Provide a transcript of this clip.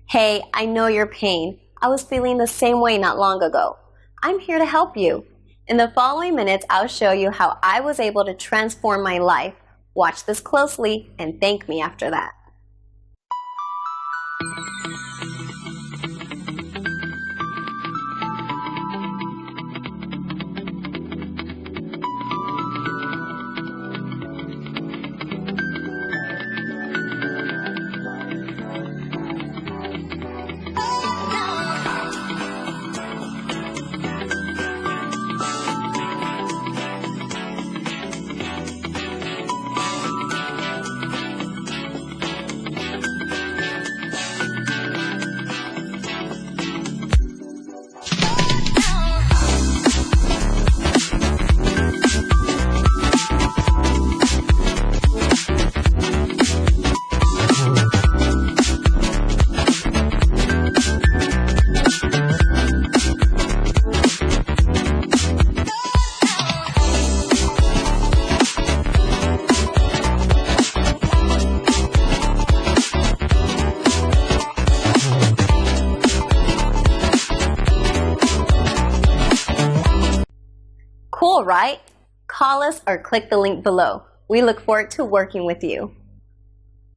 Hey, I know your pain. I was feeling the same way not long ago. I'm here to help you. In the following minutes, I'll show you how I was able to transform my life. Watch this closely and thank me after that. Cool, right? Call us or click the link below. We look forward to working with you.